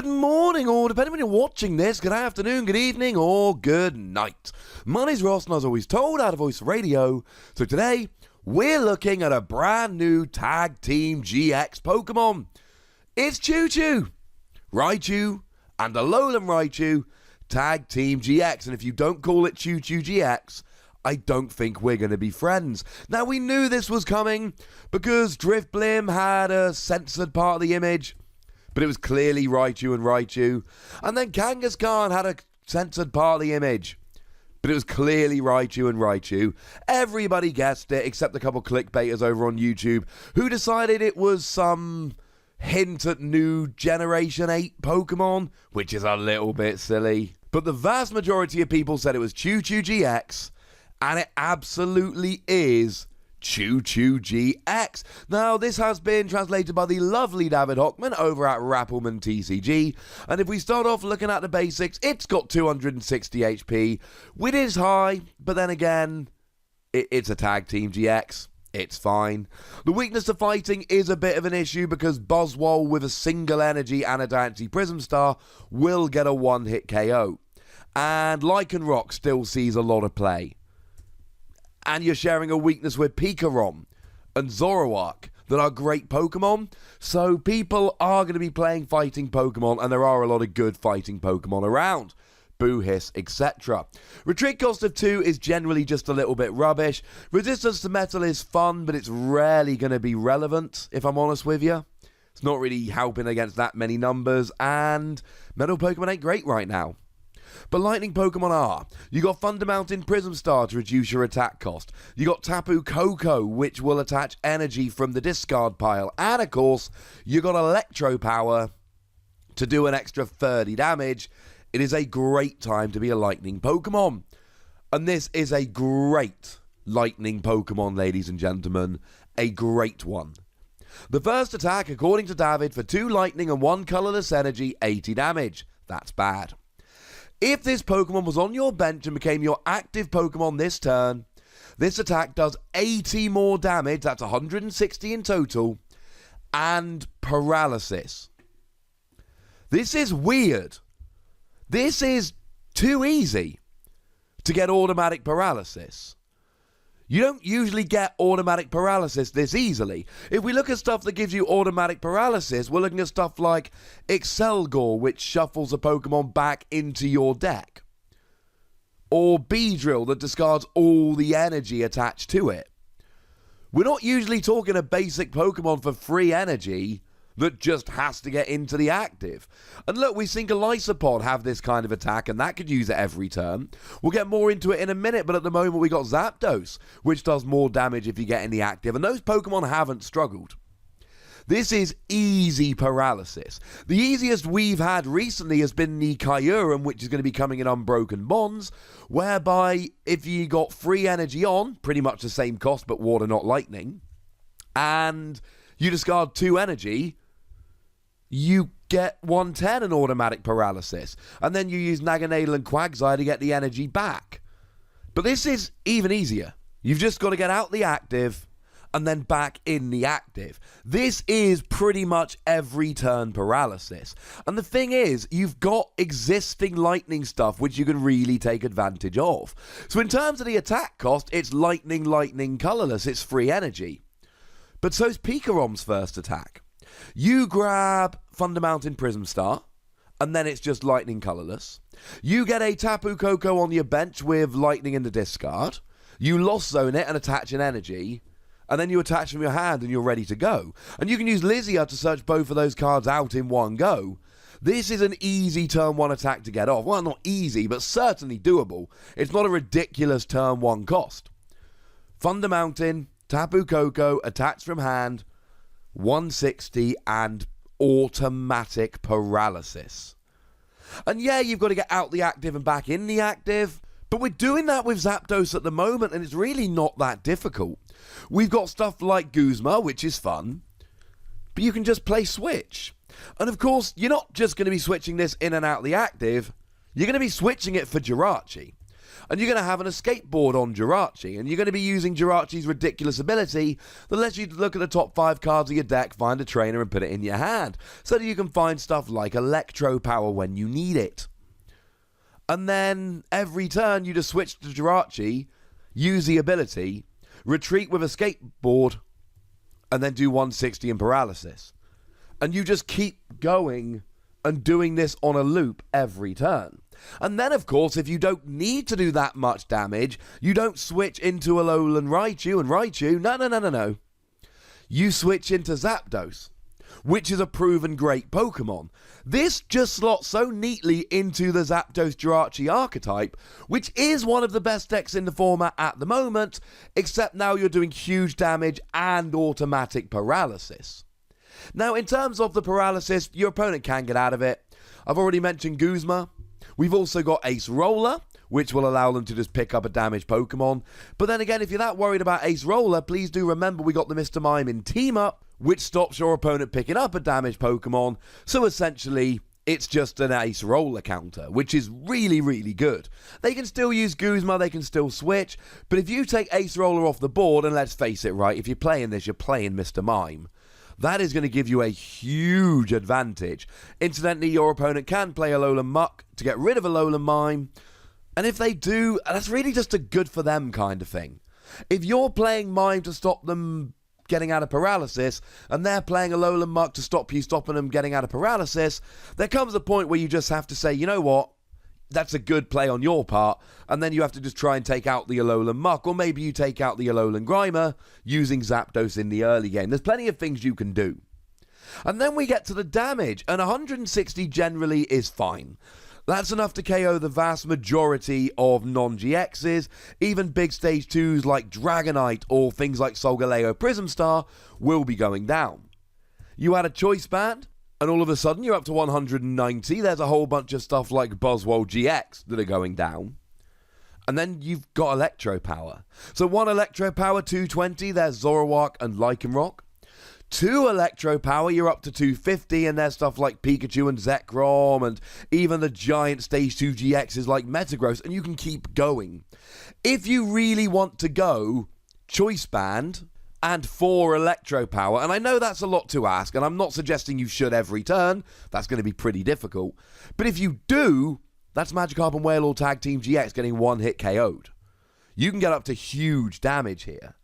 Good morning, or depending when you're watching this, good afternoon, good evening, or good night. My name's Ross, and as always told, out of Voice Radio. So today, we're looking at a brand new Tag Team GX Pokemon. It's ChuChu, Raichu, and Alolan Raichu Tag Team GX. And if you don't call it ChuChu GX, I don't think we're going to be friends. Now, we knew this was coming because Drifblim had a censored part of the image, but it was clearly Raichu and Raichu. And then Kangaskhan had a censored part of the image, but it was clearly Raichu and Raichu. Everybody guessed it, except a couple clickbaiters over on YouTube, who decided it was some hint at new Generation 8 Pokemon, which is a little bit silly. But the vast majority of people said it was ChuChu GX, and it absolutely is ChuChu GX. Now, this has been translated by the lovely David Hochmann over at RappelmannTCG, and if we start off looking at the basics, it's got 260 HP, which is high, but then again, it's a Tag Team GX. It's fine. The weakness to fighting is a bit of an issue because Buzzwole with a single energy and a Dynasty Prism Star will get a one-hit KO, and Lycanroc still sees a lot of play. And you're sharing a weakness with Pikarom and Zoroark that are great Pokemon. So people are going to be playing fighting Pokemon, and there are a lot of good fighting Pokemon around. Boo, Hiss, etc. Retreat cost of 2 is generally just a little bit rubbish. Resistance to metal is fun, but it's rarely going to be relevant, if I'm honest with you. It's not really helping against that many numbers, and metal Pokemon ain't great right now. But lightning Pokemon are. You got Thunder Mountain Prism Star to reduce your attack cost. You got Tapu Koko, which will attach energy from the discard pile. And of course, you got Electro Power to do an extra 30 damage. It is a great time to be a lightning Pokemon. And this is a great lightning Pokemon, ladies and gentlemen. A great one. The first attack, according to David, for 2 lightning and 1 colorless energy, 80 damage. That's bad. If this Pokemon was on your bench and became your active Pokemon this turn, this attack does 80 more damage, that's 160 in total, and Paralysis. This is weird. This is too easy to get automatic Paralysis. You don't usually get automatic Paralysis this easily. If we look at stuff that gives you automatic Paralysis, we're looking at stuff like Excelgor, which shuffles a Pokemon back into your deck. Or Beedrill, that discards all the energy attached to it. We're not usually talking a basic Pokemon for free energy that just has to get into the active. And look, we've seen Golisopod have this kind of attack, and that could use it every turn. We'll get more into it in a minute, but at the moment we got Zapdos, which does more damage if you get in the active, and those Pokemon haven't struggled. This is easy Paralysis. The easiest we've had recently has been the Kyurem, which is going to be coming in Unbroken Bonds, whereby if you got free energy on, pretty much the same cost, but water, not lightning, and you discard 2 energy, you get 110 in automatic Paralysis. And then you use Naganadel and Quagsire to get the energy back. But this is even easier. You've just got to get out the active and then back in the active. This is pretty much every turn Paralysis. And the thing is, you've got existing lightning stuff which you can really take advantage of. So in terms of the attack cost, it's lightning, colorless. It's free energy. But so's Pikarom's first attack. You grab Thunder Mountain Prism Star, and then it's just lightning colorless. You get a Tapu Koko on your bench with lightning in the discard. You Lost Zone it and attach an energy, and then you attach from your hand and you're ready to go. And you can use Lizia to search both of those cards out in one go. This is an easy turn 1 attack to get off. Well, not easy, but certainly doable. It's not a ridiculous turn 1 cost. Thunder Mountain, Tapu Koko, attached from hand, 160, and automatic Paralysis. And yeah, you've got to get out the active and back in the active, but we're doing that with Zapdos at the moment, and it's really not that difficult. We've got stuff like Guzma, which is fun, but you can just play Switch. And of course, you're not just going to be switching this in and out the active, you're going to be switching it for Jirachi. And you're going to have an escape board on Jirachi, and you're going to be using Jirachi's ridiculous ability that lets you look at the top 5 cards of your deck, find a trainer, and put it in your hand, so that you can find stuff like Electro Power when you need it. And then every turn you just switch to Jirachi, use the ability, retreat with escape board, and then do 160 in Paralysis. And you just keep going and doing this on a loop every turn. And then, of course, if you don't need to do that much damage, you don't switch into Alolan Raichu and Raichu. No. You switch into Zapdos, which is a proven great Pokemon. This just slots so neatly into the Zapdos Jirachi archetype, which is one of the best decks in the format at the moment, except now you're doing huge damage and automatic Paralysis. Now, in terms of the Paralysis, your opponent can get out of it. I've already mentioned Guzma. We've also got Ace Roller, which will allow them to just pick up a damaged Pokemon. But then again, if you're that worried about Ace Roller, please do remember we got the Mr. Mime in Team Up, which stops your opponent picking up a damaged Pokemon. So essentially, it's just an Ace Roller counter, which is really, really good. They can still use Guzma, they can still switch, but if you take Ace Roller off the board, and let's face it, right, if you're playing this, you're playing Mr. Mime. That is going to give you a huge advantage. Incidentally, your opponent can play Alolan Muck to get rid of Alolan Mime. And if they do, that's really just a good for them kind of thing. If you're playing Mime to stop them getting out of Paralysis, and they're playing Alolan Muck to stop you stopping them getting out of Paralysis, there comes a point where you just have to say, you know what? That's a good play on your part, and then you have to just try and take out the Alolan Muck, or maybe you take out the Alolan Grimer using Zapdos in the early game. There's plenty of things you can do. And then we get to the damage, and 160 generally is fine. That's enough to KO the vast majority of non-GXs. Even big stage 2s like Dragonite or things like Solgaleo Prism Star will be going down. You add a Choice Band, and all of a sudden you're up to 190. There's a whole bunch of stuff like Buzzwole GX that are going down. And then you've got Electro Power. So 1 Electro Power, 220. There's Zoroark and Lycanroc. 2 Electro Power, you're up to 250. And there's stuff like Pikachu and Zekrom. And even the giant Stage 2 GXs like Metagross. And you can keep going. If you really want to go Choice Band and 4 Electro Power, and I know that's a lot to ask, and I'm not suggesting you should every turn, that's going to be pretty difficult, but if you do, that's Magikarp and Wailord Tag Team GX getting 1-hit KO'd. You can get up to huge damage here.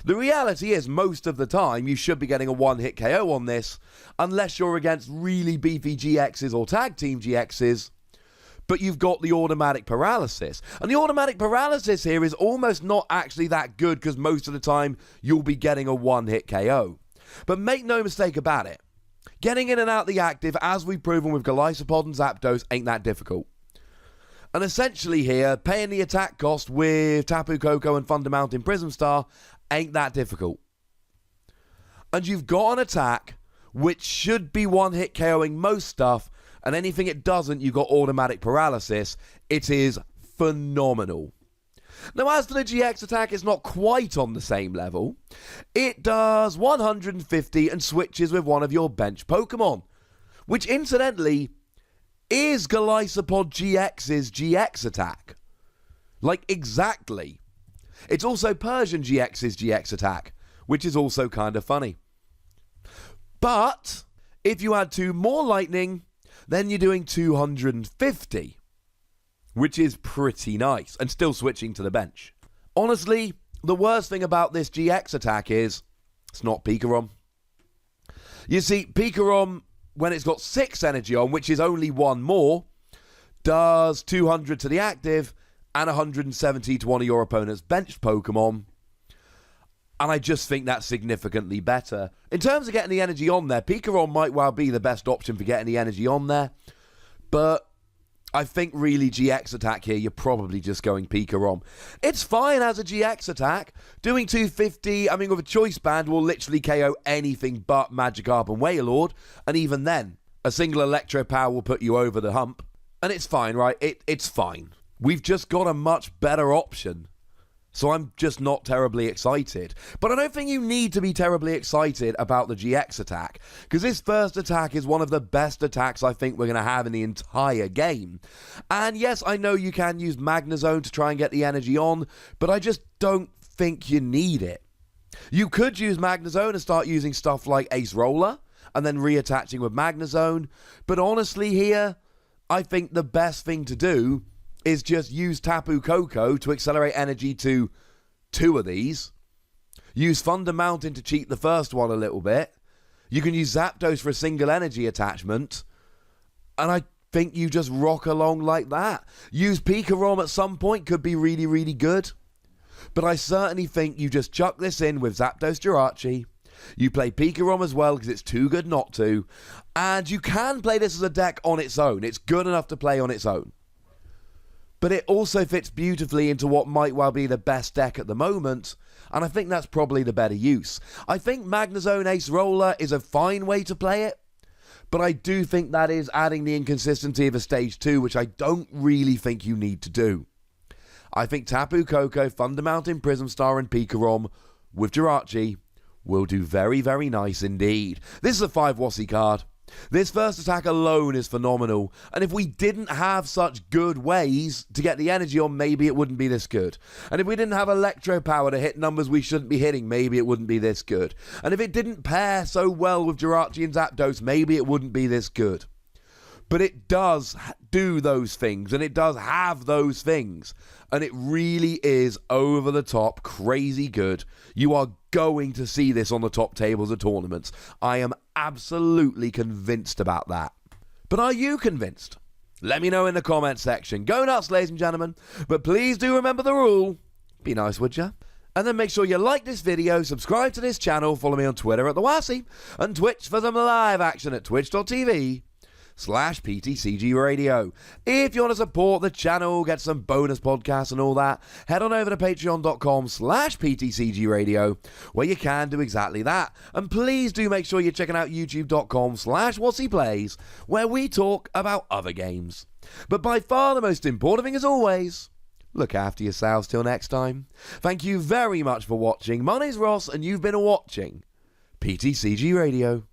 The reality is, most of the time, you should be getting a 1-hit KO on this, unless you're against really beefy GXs or Tag Team GXs, but you've got the automatic Paralysis. And the automatic Paralysis here is almost not actually that good, because most of the time you'll be getting a 1-hit KO. But make no mistake about it, getting in and out the active, as we've proven with Golisopod and Zapdos, ain't that difficult. And essentially here, paying the attack cost with Tapu Koko and Thunder Mountain Prism Star ain't that difficult. And you've got an attack which should be 1-hit KOing most stuff, and anything it doesn't, you've got automatic Paralysis. It is phenomenal. Now, as to the GX attack, it's not quite on the same level. It does 150 and switches with one of your bench Pokemon, which incidentally is Golisopod GX's GX attack. Like, exactly. It's also Persian GX's GX attack, which is also kind of funny. But if you add 2 more lightning, then you're doing 250, which is pretty nice, and still switching to the bench. Honestly, the worst thing about this GX attack is it's not Pikarom. You see, Pikarom, when it's got 6 energy on, which is only 1 more, does 200 to the active and 170 to one of your opponent's benched Pokemon. And I just think that's significantly better. In terms of getting the energy on there, Pikarom might well be the best option for getting the energy on there. But I think really GX attack here, you're probably just going Pikarom. It's fine as a GX attack. Doing 250, I mean, with a Choice Band will literally KO anything but Magikarp and Wailord. And even then, a single Electro Power will put you over the hump. And it's fine, right? It's fine. We've just got a much better option So I'm just not terribly excited. But I don't think you need to be terribly excited about the GX attack, because this first attack is one of the best attacks I think we're going to have in the entire game. And yes, I know you can use Magnezone to try and get the energy on, but I just don't think you need it. You could use Magnezone and start using stuff like Ace Roller, and then reattaching with Magnezone, but honestly here, I think the best thing to do is just use Tapu Koko to accelerate energy to 2 of these. Use Thunder Mountain to cheat the first one a little bit. You can use Zapdos for a single energy attachment. And I think you just rock along like that. Use Pikarom at some point, could be really, really good. But I certainly think you just chuck this in with Zapdos Jirachi. You play Pikarom as well because it's too good not to. And you can play this as a deck on its own. It's good enough to play on its own. But it also fits beautifully into what might well be the best deck at the moment, and I think that's probably the better use. I think Magnezone Ace Roller is a fine way to play it, but I do think that is adding the inconsistency of a Stage 2, which I don't really think you need to do. I think Tapu Koko, Thunder Mountain, Prism Star, and Pikarom with Jirachi will do very, very nice indeed. This is a 5 Wossie card. This first attack alone is phenomenal, and if we didn't have such good ways to get the energy on, maybe it wouldn't be this good. And if we didn't have Electro Power to hit numbers we shouldn't be hitting, maybe it wouldn't be this good. And if it didn't pair so well with Jirachi and Zapdos, maybe it wouldn't be this good. But it does do those things, and it does have those things. And it really is over the top, crazy good. You are going to see this on the top tables of tournaments. I am absolutely convinced about that. But are you convinced? Let me know in the comments section. Go nuts, ladies and gentlemen. But please do remember the rule. Be nice, would ya? And then make sure you like this video, subscribe to this channel, follow me on Twitter at @TheWassie, and Twitch for some live action at twitch.tv/PTCGRadio. If you want to support the channel, get some bonus podcasts and all that, head on over to patreon.com/PTCGRadio, where you can do exactly that. And please do make sure you're checking out youtube.com/WassiePlays, where we talk about other games. But by far the most important thing, as always, look after yourselves till next time. Thank you very much for watching. My name's Ross, and you've been watching PTCG Radio.